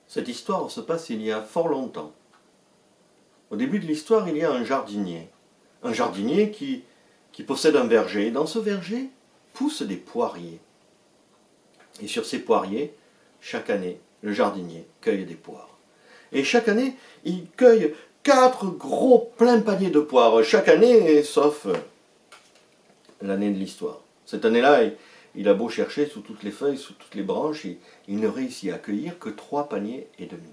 Cette histoire se passe il y a fort longtemps. Au début de l'histoire, il y a un jardinier. Un jardinier qui possède un verger. Et dans ce verger poussent des poiriers. Et sur ces poiriers, chaque année, le jardinier cueille des poires. Et chaque année, il cueille 4 gros pleins paniers de poires. Chaque année, sauf l'année de l'histoire. Cette année-là, il a beau chercher sous toutes les feuilles, sous toutes les branches, il ne réussit à cueillir que 3 paniers et demi.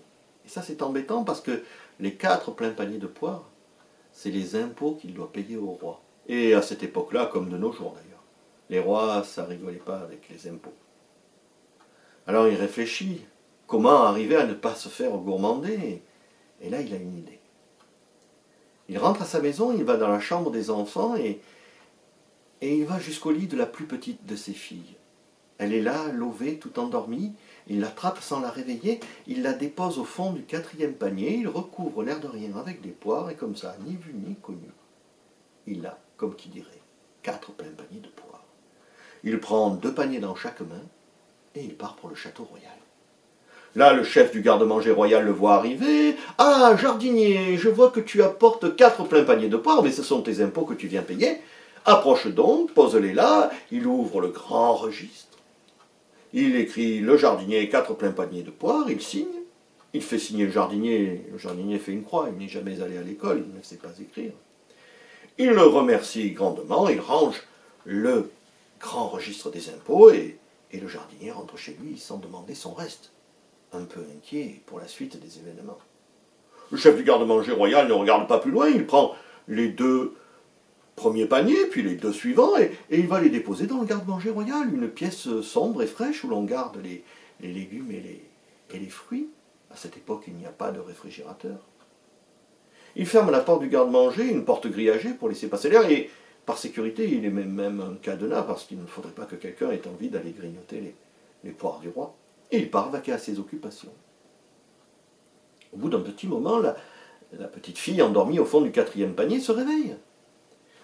Et ça, c'est embêtant parce que les 4 pleins paniers de poires, c'est les impôts qu'il doit payer au roi. Et à cette époque-là, comme de nos jours d'ailleurs, les rois, ça rigolait pas avec les impôts. Alors il réfléchit, comment arriver à ne pas se faire gourmander? Et là, il a une idée. Il rentre à sa maison, il va dans la chambre des enfants et il va jusqu'au lit de la plus petite de ses filles. Elle est là, lovée, tout endormie. Il l'attrape sans la réveiller, il la dépose au fond du 4e panier, il recouvre l'air de rien avec des poires, et comme ça, ni vu ni connu, il a, comme qui dirait, 4 pleins paniers de poires. Il prend 2 paniers dans chaque main, et il part pour le château royal. Là, le chef du garde-manger royal le voit arriver. « Ah, jardinier, je vois que tu apportes 4 pleins paniers de poires, mais ce sont tes impôts que tu viens payer. Approche donc, pose-les là. » Il ouvre le grand registre. Il écrit le jardinier 4 pleins paniers de poires, il signe. Il fait signer le jardinier fait une croix, il n'est jamais allé à l'école, il ne sait pas écrire. Il le remercie grandement, il range le grand registre des impôts et le jardinier rentre chez lui sans demander son reste, un peu inquiet pour la suite des événements. Le chef du garde-manger royal ne regarde pas plus loin, il prend les 2 premiers paniers, puis les 2 suivants, et il va les déposer dans le garde-manger royal, une pièce sombre et fraîche où l'on garde les légumes et les fruits. À cette époque, il n'y a pas de réfrigérateur. Il ferme la porte du garde-manger, une porte grillagée pour laisser passer l'air, et par sécurité, il émet même un cadenas, parce qu'il ne faudrait pas que quelqu'un ait envie d'aller grignoter les poires du roi. Et il part vaquer à ses occupations. Au bout d'un petit moment, la petite fille, endormie au fond du 4e panier, se réveille.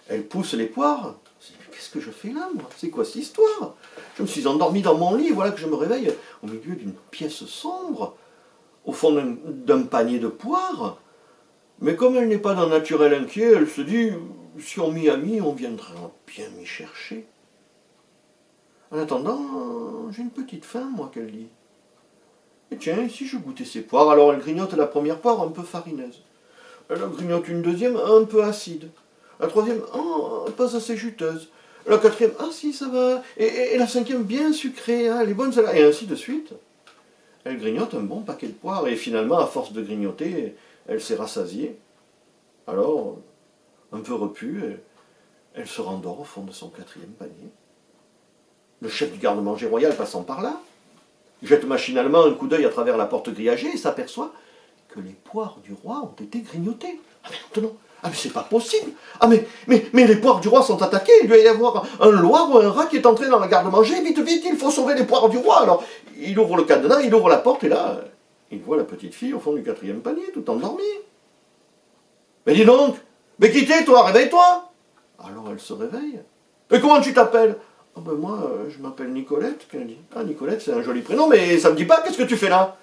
Elle pousse les poires. Qu'est-ce que je fais là, moi? C'est quoi cette histoire? Je me suis endormi dans mon lit, voilà que je me réveille au milieu d'une pièce sombre, au fond d'un panier de poires. Mais comme elle n'est pas d'un naturel inquiet, elle se dit, si on m'y a mis, on viendra bien m'y chercher. En attendant, j'ai une petite faim, moi, qu'elle dit. Et tiens, si je goûtais ces poires, alors elle grignote la première poire un peu farineuse. Elle en grignote une deuxième un peu acide. La 3e, pas assez juteuse. La 4e, si, ça va. Et la 5e, bien sucrée, elle est bonne celle-là. Et ainsi de suite. Elle grignote un bon paquet de poires, et finalement, à force de grignoter, elle s'est rassasiée. Alors, un peu repue, elle se rendort au fond de son 4e panier. Le chef du garde-manger royal passant par là, jette machinalement un coup d'œil à travers la porte grillagée et s'aperçoit que les poires du roi ont été grignotées. Mais maintenant, mais c'est pas possible. Mais les poires du roi sont attaquées. Il doit y avoir un loir ou un rat qui est entré dans la garde-manger. Vite, vite, il faut sauver les poires du roi. Alors, il ouvre le cadenas, il ouvre la porte et là, il voit la petite fille au fond du 4e panier, tout endormie. Mais dis donc, mais qui t'es, toi? Réveille-toi. Alors elle se réveille. Mais comment tu t'appelles? Moi, je m'appelle Nicolette, qu'elle dit. Ah, Nicolette, c'est un joli prénom, mais ça me dit pas, qu'est-ce que tu fais là?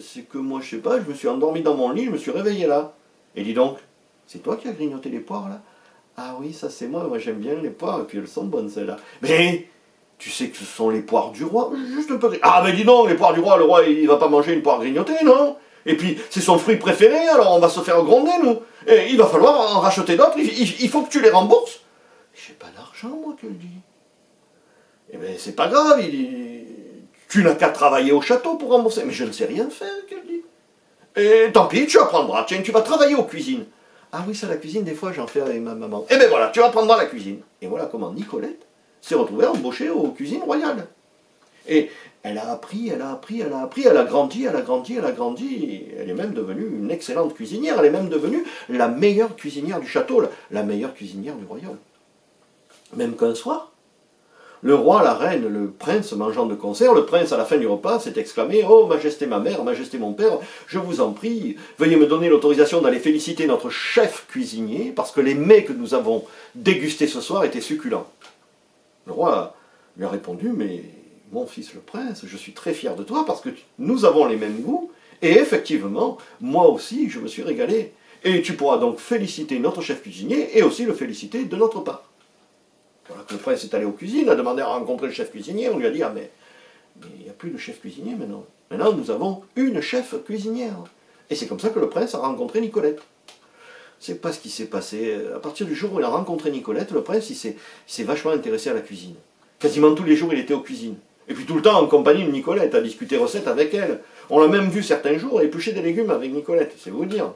C'est que moi, je sais pas, je me suis endormi dans mon lit, je me suis réveillé là. Et dis donc, c'est toi qui as grignoté les poires là? Ah oui, ça c'est moi j'aime bien les poires, et puis elles sont bonnes celles-là. Mais, tu sais que ce sont les poires du roi? Juste un peu... Ah, mais dis donc, les poires du roi, le roi, il va pas manger une poire grignotée, non? Et puis, c'est son fruit préféré, alors on va se faire gronder, nous. Et il va falloir en racheter d'autres, il faut que tu les rembourses. J'ai pas d'argent, moi, qu'elle dit. Eh bien, c'est pas grave, il dit, tu n'as qu'à travailler au château pour rembourser. Mais je ne sais rien faire, qu'elle dit. Et tant pis, tu apprendras, tiens, tu vas travailler aux cuisines. Ah oui, ça, la cuisine, des fois, j'en fais avec ma maman. Eh bien voilà, tu apprendras la cuisine. Et voilà comment Nicolette s'est retrouvée embauchée aux cuisines royales. Et elle a appris, elle a grandi, elle est même devenue une excellente cuisinière, elle est même devenue la meilleure cuisinière du château, la meilleure cuisinière du royaume. Même qu'un soir, le roi, la reine, le prince mangeant de concert, le prince à la fin du repas s'est exclamé « Oh, majesté ma mère, majesté mon père, je vous en prie, veuillez me donner l'autorisation d'aller féliciter notre chef cuisinier, parce que les mets que nous avons dégustés ce soir étaient succulents. » Le roi lui a répondu « Mais mon fils le prince, je suis très fier de toi, parce que nous avons les mêmes goûts, Et effectivement, moi aussi, je me suis régalé. Et tu pourras donc féliciter notre chef cuisinier et aussi le féliciter de notre part. Voilà que le prince est allé aux cuisines, a demandé à rencontrer le chef cuisinier, on lui a dit, ah mais il n'y a plus de chef cuisinier maintenant. Maintenant, nous avons une chef cuisinière. Et c'est comme ça que le prince a rencontré Nicolette. C'est pas ce qui s'est passé. À partir du jour où il a rencontré Nicolette, le prince, il s'est vachement intéressé à la cuisine. Quasiment tous les jours, il était aux cuisines. Et puis tout le temps en compagnie de Nicolette, à discuter recettes avec elle. On l'a même vu certains jours éplucher des légumes avec Nicolette, c'est vous dire.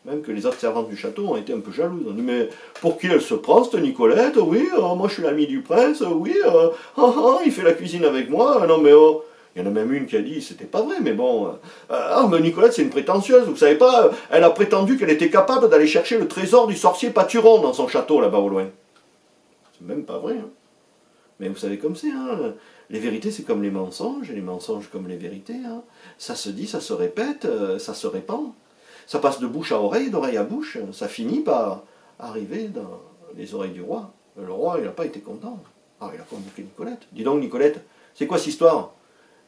Même que les autres servantes du château ont été un peu jalouses. On dit, mais pour qui elle se prend, cette Nicolette? Oui, moi je suis l'ami du prince, oui, il fait la cuisine avec moi. Non mais oh. Il y en a même une qui a dit, c'était pas vrai, mais bon, mais Nicolette c'est une prétentieuse, vous savez pas, elle a prétendu qu'elle était capable d'aller chercher le trésor du sorcier Paturon dans son château là-bas au loin. C'est même pas vrai, hein. Mais vous savez comme c'est, hein. Les vérités c'est comme les mensonges, et les mensonges comme les vérités, hein. Ça se dit, ça se répète, ça se répand. Ça passe de bouche à oreille, d'oreille à bouche, ça finit par arriver dans les oreilles du roi. Le roi, il n'a pas été content. Ah, il a convoqué Nicolette. Dis donc, Nicolette, c'est quoi cette histoire?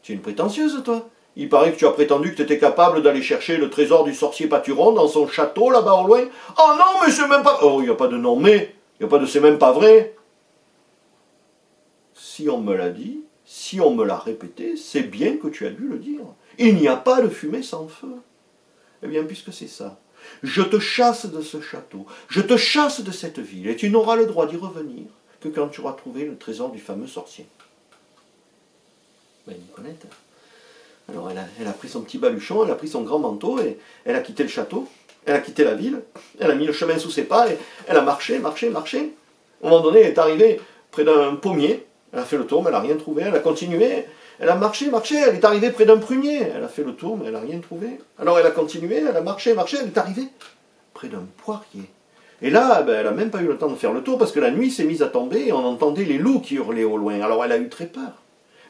Tu es une prétentieuse, toi? Il paraît que tu as prétendu que tu étais capable d'aller chercher le trésor du sorcier Paturon dans son château, là-bas au loin. Oh non, mais c'est même pas... Oh, il n'y a pas de non, mais... Il n'y a pas de c'est même pas vrai. Si on me l'a dit, si on me l'a répété, c'est bien que tu as dû le dire. Il n'y a pas de fumée sans feu. Eh bien, puisque c'est ça, je te chasse de ce château, je te chasse de cette ville, et tu n'auras le droit d'y revenir que quand tu auras trouvé le trésor du fameux sorcier. Ben, Nicolette, alors elle a pris son petit baluchon, elle a pris son grand manteau, et elle a quitté le château, elle a quitté la ville, elle a mis le chemin sous ses pas, et elle a marché, marché, marché. À un moment donné, elle est arrivée près d'un pommier, elle a fait le tour, mais elle n'a rien trouvé, elle a continué. Elle a marché, marché, elle est arrivée près d'un prunier. Elle a fait le tour, mais elle n'a rien trouvé. Alors elle a continué, elle a marché, marché, elle est arrivée près d'un poirier. Et là, ben, elle n'a même pas eu le temps de faire le tour, parce que la nuit s'est mise à tomber et on entendait les loups qui hurlaient au loin. Alors elle a eu très peur.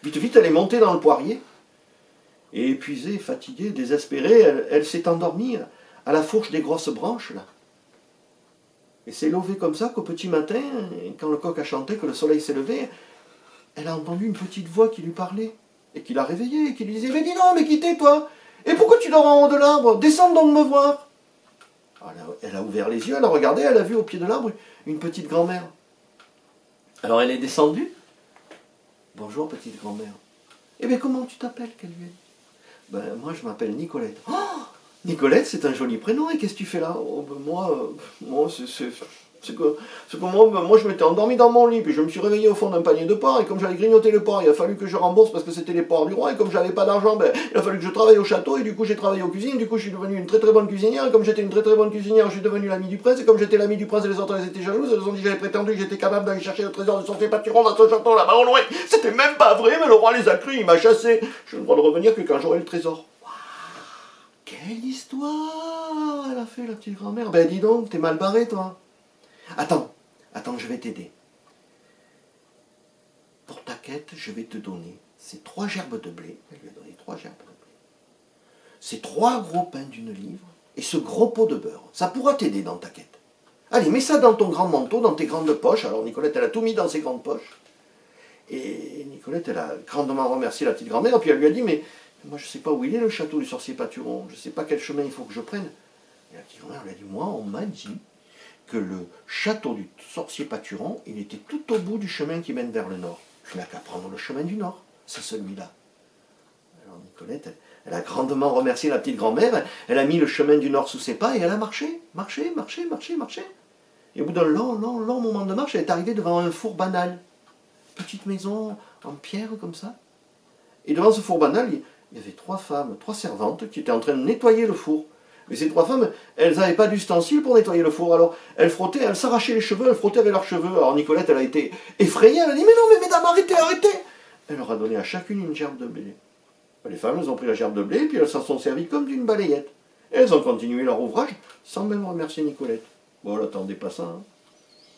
Vite, vite, elle est montée dans le poirier. Et épuisée, fatiguée, désespérée, elle s'est endormie à la fourche des grosses branches, là. Et s'est levée comme ça qu'au petit matin, quand le coq a chanté, que le soleil s'est levé, elle a entendu une petite voix qui lui parlait, et qui l'a réveillée, et qui lui disait « Mais dis donc, mais qui t'es, toi? Et pourquoi tu dors en haut de l'arbre? Descends donc me voir !» Elle a ouvert les yeux, elle a regardé, elle a vu au pied de l'arbre une petite grand-mère. Alors elle est descendue. « Bonjour, petite grand-mère. »« Eh bien, comment tu t'appelles ?» qu'elle lui a dit. « Ben, moi, je m'appelle Nicolette. »« Oh, Nicolette, c'est un joli prénom, et qu'est-ce que tu fais là? »« Oh, ben, moi c'est que moi, je m'étais endormi dans mon lit, puis je me suis réveillé au fond d'un panier de porc, et comme j'allais grignoter le porc, il a fallu que je rembourse parce que c'était les porcs du roi, et comme j'avais pas d'argent, ben, il a fallu que je travaille au château, et du coup j'ai travaillé aux cuisines, du coup je suis devenu une très très bonne cuisinière, et comme j'étais une très très bonne cuisinière, je suis devenu l'ami du prince, et comme j'étais l'ami du prince et les autres elles étaient jalouses, elles ont dit que j'avais prétendu que j'étais capable d'aller chercher le trésor de sorcier Paturon dans ce château là-bas au loin. C'était même pas vrai, mais le roi les a cru, il m'a chassé. Je ne le droit de revenir que quand j'aurai le trésor. Quelle histoire elle a fait la petite grand-mère. Ben dis donc, t'es mal barré toi. Attends, je vais t'aider. Pour ta quête, je vais te donner ces 3 gerbes de blé. Elle lui a donné 3 gerbes de blé. Ces 3 gros pains d'une livre et ce gros pot de beurre. Ça pourra t'aider dans ta quête. Allez, mets ça dans ton grand manteau, dans tes grandes poches. Alors Nicolette, elle a tout mis dans ses grandes poches. Et Nicolette, elle a grandement remercié la petite grand-mère. Et puis elle lui a dit, mais moi je ne sais pas où il est le château du sorcier Paturon. Je ne sais pas quel chemin il faut que je prenne. Et la petite grand-mère lui a dit, moi on m'a dit que le château du sorcier Paturon, il était tout au bout du chemin qui mène vers le nord. Tu n'as qu'à prendre le chemin du nord, c'est celui-là. Alors Nicolette, elle a grandement remercié la petite grand-mère, elle a mis le chemin du nord sous ses pas et elle a marché. Et au bout d'un long moment de marche, elle est arrivée devant un four banal. Petite maison en pierre comme ça. Et devant ce four banal, il y avait 3 femmes, 3 servantes qui étaient en train de nettoyer le four. Mais ces 3 femmes, elles n'avaient pas d'ustensiles pour nettoyer le four. Alors, elles frottaient, elles s'arrachaient les cheveux, elles frottaient avec leurs cheveux. Alors Nicolette, elle a été effrayée, elle a dit « Mais non, mais mesdames, arrêtez !» Elle leur a donné à chacune une gerbe de blé. Les femmes, elles ont pris la gerbe de blé, puis elles s'en sont servies comme d'une balayette. Et elles ont continué leur ouvrage, sans même remercier Nicolette. Bon, elle n'attendait pas ça, hein.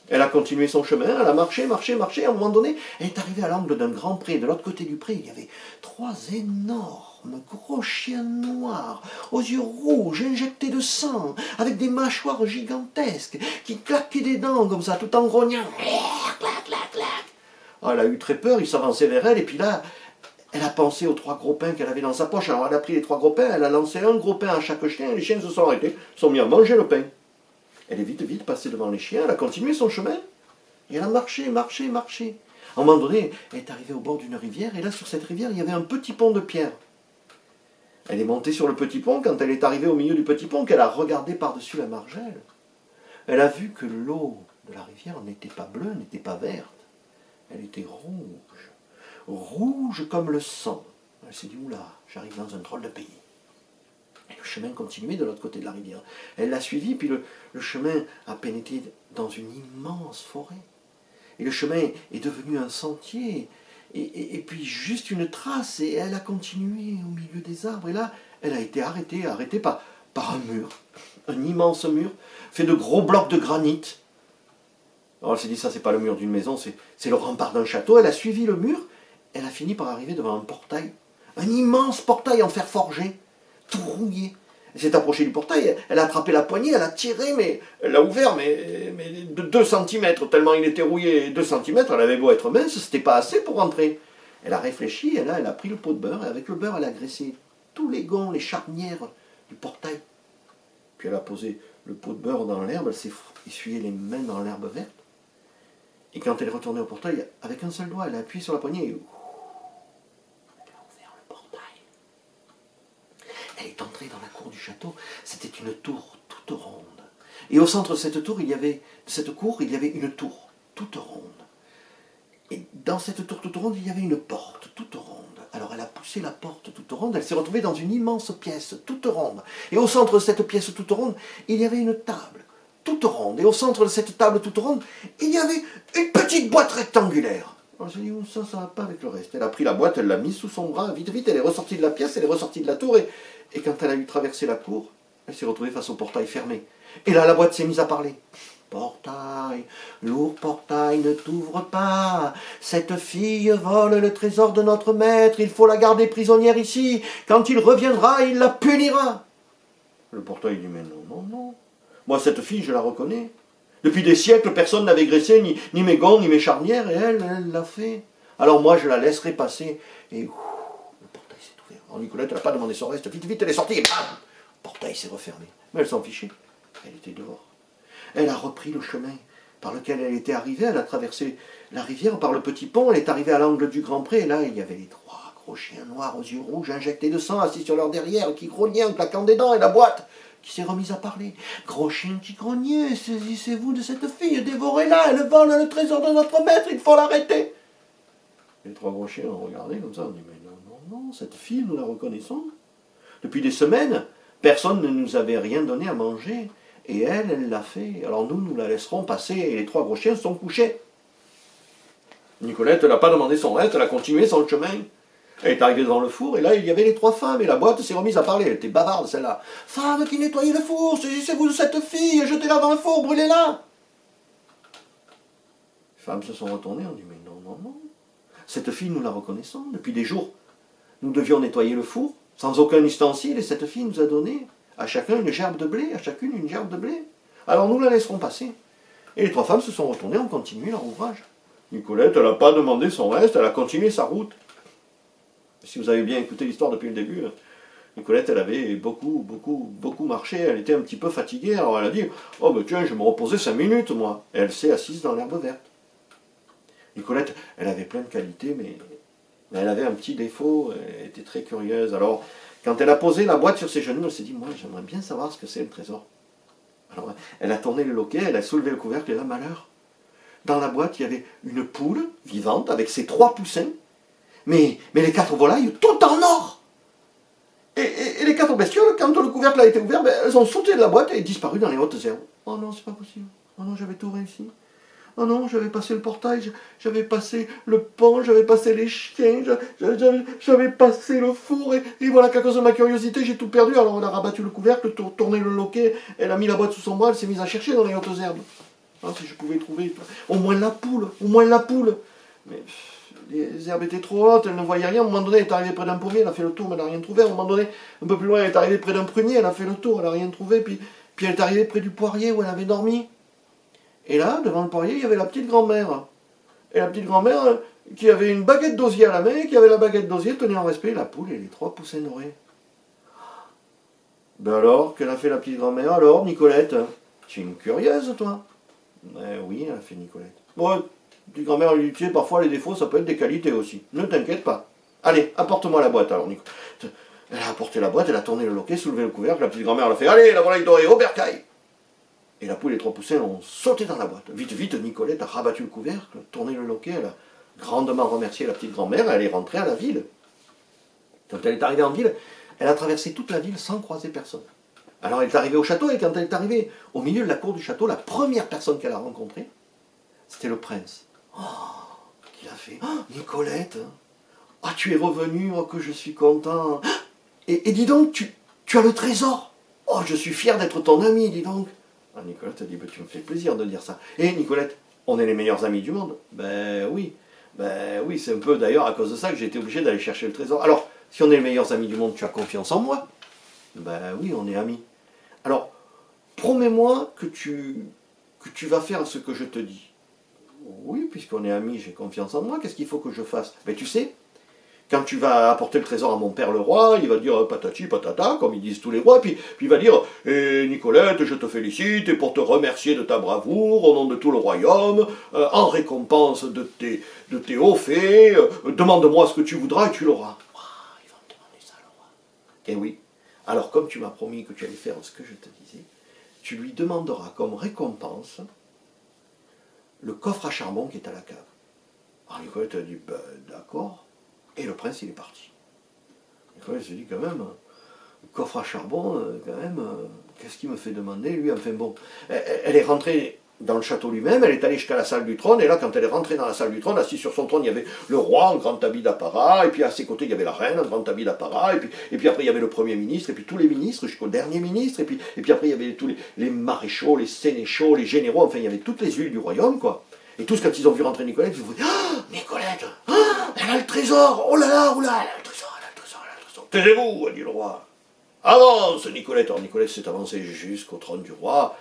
Elle a continué son chemin, elle a marché, à un moment donné, elle est arrivée à l'angle d'un grand pré. De l'autre côté du pré, il y avait 3 énormes gros chiens noirs, aux yeux rouges, injectés de sang, avec des mâchoires gigantesques, qui claquaient des dents comme ça, tout en grognant. Clac, clac, clac. Oh, elle a eu très peur, il s'avançait vers elle, et puis là, Elle a pensé aux 3 gros pains qu'elle avait dans sa poche. Alors elle a pris les 3 gros pains, elle a lancé un gros pain à chaque chien, et les chiens se sont arrêtés, se sont mis à manger le pain. Elle est vite passée devant les chiens, elle a continué son chemin, et elle a marché. À un moment donné, elle est arrivée au bord d'une rivière, et là, sur cette rivière, il y avait un petit pont de pierre. Elle est montée sur le petit pont. Quand elle est arrivée au milieu du petit pont, qu'elle a regardé par-dessus la margelle, elle a vu que l'eau de la rivière n'était pas bleue, n'était pas verte. Elle était rouge comme le sang. Elle s'est dit, oula, j'arrive dans un drôle de pays. Et le chemin continuait de l'autre côté de la rivière. Elle l'a suivi, puis le chemin a pénétré dans une immense forêt. Et le chemin est devenu un sentier, et puis juste une trace, et elle a continué au milieu des arbres. Et là, elle a été arrêtée par un mur, un immense mur, fait de gros blocs de granit. Alors elle s'est dit, ça c'est pas le mur d'une maison, c'est le rempart d'un château. Elle a suivi le mur, elle a fini par arriver devant un portail, un immense portail en fer forgé, tout rouillé. Elle s'est approchée du portail, elle a attrapé la poignée, elle a tiré, mais elle l'a ouvert, mais de 2 cm, tellement il était rouillé, 2 cm, elle avait beau être mince, c'était pas assez pour rentrer. Elle a réfléchi, et là, elle a pris le pot de beurre, et avec le beurre, elle a graissé tous les gonds, les charnières du portail. Puis elle a posé le pot de beurre dans l'herbe, elle s'est essuyé les mains dans l'herbe verte, et quand elle est retournée au portail, avec un seul doigt, elle a appuyé sur la poignée, et elle est entrée dans la cour du château. C'était une tour toute ronde. Et au centre de cette cour, il y avait une tour toute ronde. Et dans cette tour toute ronde, il y avait une porte toute ronde. Alors elle a poussé la porte toute ronde, elle s'est retrouvée dans une immense pièce toute ronde. Et au centre de cette pièce toute ronde, il y avait une table toute ronde. Et au centre de cette table toute ronde, il y avait une petite boîte rectangulaire. Alors j'ai dit, ça va pas avec le reste. Elle a pris la boîte, elle l'a mise sous son bras, vite, elle est ressortie de la pièce, elle est ressortie de la tour, et quand elle a eu traversé la cour, elle s'est retrouvée face au portail fermé. Et là, la boîte s'est mise à parler. Portail, lourd portail, ne t'ouvre pas. Cette fille vole le trésor de notre maître, il faut la garder prisonnière ici. Quand il reviendra, il la punira. Le portail dit, mais non. Moi, cette fille, je la reconnais. Depuis des siècles, personne n'avait graissé ni mes gonds, ni mes charnières, et elle l'a fait. Alors moi, je la laisserai passer. Et le portail s'est ouvert. Alors Nicolette, elle n'a pas demandé son reste. Vite, elle est sortie, et bam, le portail s'est refermé. Mais elle s'en fichait. Elle était dehors. Elle a repris le chemin par lequel elle était arrivée. Elle a traversé la rivière par le petit pont. Elle est arrivée à l'angle du Grand Pré. Et là, il y avait les 3 gros chiens noirs aux yeux rouges, injectés de sang, assis sur leur derrière, qui grognaient en claquant des dents. Et la boîte qui s'est remise à parler. Gros chien qui grognait, saisissez-vous de cette fille, dévorez-la, elle vole le trésor de notre maître, il faut l'arrêter. Les 3 gros chiens ont regardé comme ça, on dit, mais non, cette fille, nous la reconnaissons. Depuis des semaines, personne ne nous avait rien donné à manger, et elle l'a fait. Alors nous la laisserons passer, et les 3 gros chiens sont couchés. Nicolette n'a pas demandé son reste, elle a continué son chemin. Elle est arrivée devant le four, et là, il y avait les 3 femmes, et la boîte s'est remise à parler. Elle était bavarde, celle-là. « Femme qui nettoyait le four, saisissez-vous de cette fille, jetez-la dans le four, brûlez-la !» Les femmes se sont retournées, on dit « Mais non. Cette fille, nous la reconnaissons. Depuis des jours, nous devions nettoyer le four, sans aucun ustensile, et cette fille nous a donné à chacun une gerbe de blé, à chacune une gerbe de blé. Alors nous la laisserons passer. » Et les 3 femmes se sont retournées, ont continué leur ouvrage. Nicolette, elle n'a pas demandé son reste, elle a continué sa route. Si vous avez bien écouté l'histoire depuis le début, Nicolette, elle avait beaucoup marché, elle était un petit peu fatiguée, alors elle a dit « Oh ben tiens, je vais me reposer 5 minutes, moi !» Et elle s'est assise dans l'herbe verte. Nicolette, elle avait plein de qualités, mais elle avait un petit défaut, elle était très curieuse. Alors, quand elle a posé la boîte sur ses genoux, elle s'est dit « Moi, j'aimerais bien savoir ce que c'est le trésor. » Alors, elle a tourné le loquet, elle a soulevé le couvercle, et là, malheur. Dans la boîte, il y avait une poule vivante avec ses 3 poussins, mais les 4 volailles, tout en or. Et les 4 bestioles, quand le couvercle a été ouvert, elles ont sauté de la boîte et disparu dans les hautes herbes. Oh non, c'est pas possible. Oh non, j'avais tout réussi. Oh non, j'avais passé le portail, j'avais passé le pont, j'avais passé les chiens, j'avais passé le four, et voilà qu'à cause de ma curiosité, j'ai tout perdu. Alors elle a rabattu le couvercle, tourné le loquet, elle a mis la boîte sous son bras, elle s'est mise à chercher dans les hautes herbes. Ah, si je pouvais trouver au moins la poule. Mais les herbes étaient trop hautes, elle ne voyait rien. À un moment donné, elle est arrivée près d'un pommier, elle a fait le tour, mais elle n'a rien trouvé. À un moment donné, un peu plus loin, elle est arrivée près d'un prunier, elle a fait le tour, elle n'a rien trouvé. Puis elle est arrivée près du poirier où elle avait dormi. Et là, devant le poirier, il y avait la petite grand-mère. Et la petite grand-mère, qui avait une baguette d'osier à la main, qui avait la baguette d'osier, tenait en respect la poule et les 3 poussins dorés. Ben alors, qu'elle a fait la petite grand-mère? Alors, Nicolette, tu es une curieuse, toi? Oui, elle a fait Nicolette. Bon, la petite grand-mère lui dit, tu sais, parfois les défauts, ça peut être des qualités aussi. Ne t'inquiète pas. Allez, apporte-moi la boîte, alors, Nicolette. Elle a apporté la boîte, elle a tourné le loquet, soulevé le couvercle, la petite grand-mère, elle a fait, allez, la volaille dorée, au bercail. Et la poule et les 3 poussins ont sauté dans la boîte. Vite, vite, Nicolette a rabattu le couvercle, tourné le loquet, elle a grandement remercié la petite grand-mère, elle est rentrée à la ville. Quand elle est arrivée en ville, elle a traversé toute la ville sans croiser personne. Alors elle est arrivée au château, et quand elle est arrivée au milieu de la cour du château, la première personne qu'elle a rencontrée, c'était le prince. Oh, qu'il a fait, oh, Nicolette, ah, tu es revenue, oh, que je suis content. Et dis donc, tu as le trésor. Oh, je suis fier d'être ton ami, dis donc. Ah, Nicolette a dit, bah, tu me fais plaisir de dire ça. Et Nicolette, on est les meilleurs amis du monde. Ben oui, c'est un peu d'ailleurs à cause de ça que j'ai été obligé d'aller chercher le trésor. Alors, si on est les meilleurs amis du monde, tu as confiance en moi? Ben oui, on est amis. Alors, promets-moi que tu vas faire ce que je te dis. Oui, puisqu'on est amis, j'ai confiance en moi, qu'est-ce qu'il faut que je fasse? Ben tu sais, quand tu vas apporter le trésor à mon père le roi, il va dire patati patata, comme ils disent tous les rois, puis il va dire Nicolette, je te félicite, et pour te remercier de ta bravoure, au nom de tout le royaume, en récompense de tes hauts faits, demande-moi ce que tu voudras et tu l'auras. Ils vont me demander ça, le roi. Eh oui, alors comme tu m'as promis que tu allais faire ce que je te disais, tu lui demanderas comme récompense le coffre à charbon qui est à la cave. Alors Nicolette a dit, ben d'accord. Et le prince, il est parti. Nicolette s'est dit, quand même, le coffre à charbon, quand même, qu'est-ce qu'il me fait demander, lui? Enfin bon, elle est rentrée dans le château lui-même, elle est allée jusqu'à la salle du trône, et là, quand elle est rentrée dans la salle du trône, assis sur son trône, il y avait le roi en grand habit d'apparat, et puis à ses côtés, il y avait la reine en grand habit d'apparat, et puis après, il y avait le premier ministre, et puis tous les ministres, jusqu'au dernier ministre, et puis après, il y avait tous les maréchaux, les sénéchaux, les généraux, enfin, il y avait toutes les villes du royaume, quoi. Et tous, quand ils ont vu rentrer Nicolette, ils ont dit, oh, Nicolette, oh, elle a le trésor, oh là là, elle a le trésor, elle a le trésor, elle a le trésor. Taisez-vous, a dit le roi. Avance, Nicolette. Alors Nicolette s'est avancée jusqu'au trône du roi,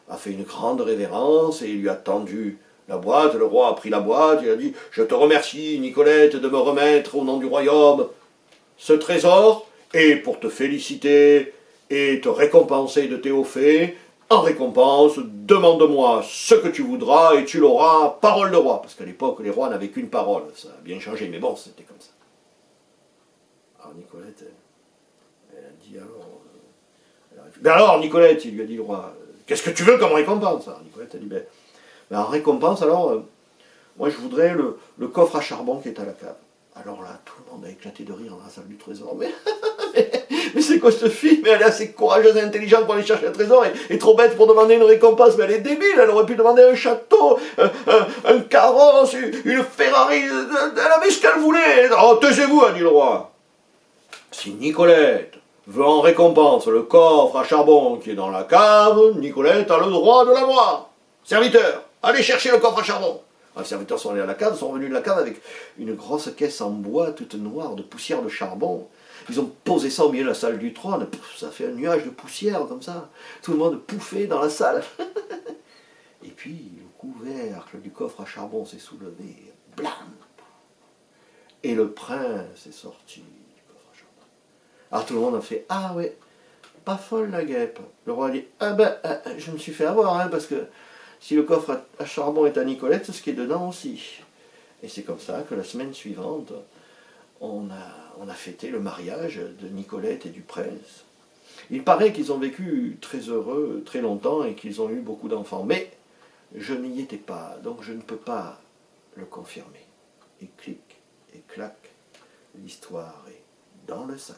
a fait une grande révérence, et il lui a tendu la boîte. Le roi a pris la boîte, il a dit, je te remercie, Nicolette, de me remettre au nom du royaume ce trésor, et pour te féliciter et te récompenser de tes hauts faits, en récompense, demande-moi ce que tu voudras et tu l'auras, parole de roi. Parce qu'à l'époque, les rois n'avaient qu'une parole. Ça a bien changé, mais bon, c'était comme ça. Alors Nicolette, elle a dit alors, Nicolette, il lui a dit le roi, qu'est-ce que tu veux comme récompense? Alors Nicolette a dit, en récompense, alors, moi je voudrais le coffre à charbon qui est à la cave. Alors là, tout le monde a éclaté de rire dans la salle du trésor. Mais c'est quoi cette fille? Mais elle est assez courageuse et intelligente pour aller chercher un trésor et trop bête pour demander une récompense. Mais elle est débile, elle aurait pu demander un château, un carrosse, une Ferrari. Elle avait ce qu'elle voulait. Oh, taisez-vous, a dit le roi. Si Nicolette veut en récompense le coffre à charbon qui est dans la cave, Nicolette a le droit de l'avoir. Serviteur, allez chercher le coffre à charbon. Les serviteurs sont allés à la cave, sont revenus de la cave avec une grosse caisse en bois toute noire de poussière de charbon. Ils ont posé ça au milieu de la salle du trône. Ça fait un nuage de poussière comme ça. Tout le monde pouffait dans la salle. Et puis le couvercle du coffre à charbon s'est soulevé. Blam! Et le prince est sorti du coffre à charbon. Alors tout le monde a fait, ah ouais, pas folle la guêpe. Le roi a dit, je me suis fait avoir, hein, parce que si le coffre à charbon est à Nicolette, ce qui est dedans aussi. Et c'est comme ça que la semaine suivante, on a fêté le mariage de Nicolette et du prince. Il paraît qu'ils ont vécu très heureux, très longtemps, et qu'ils ont eu beaucoup d'enfants. Mais je n'y étais pas, donc je ne peux pas le confirmer. Et clic, et clac, l'histoire est dans le sac.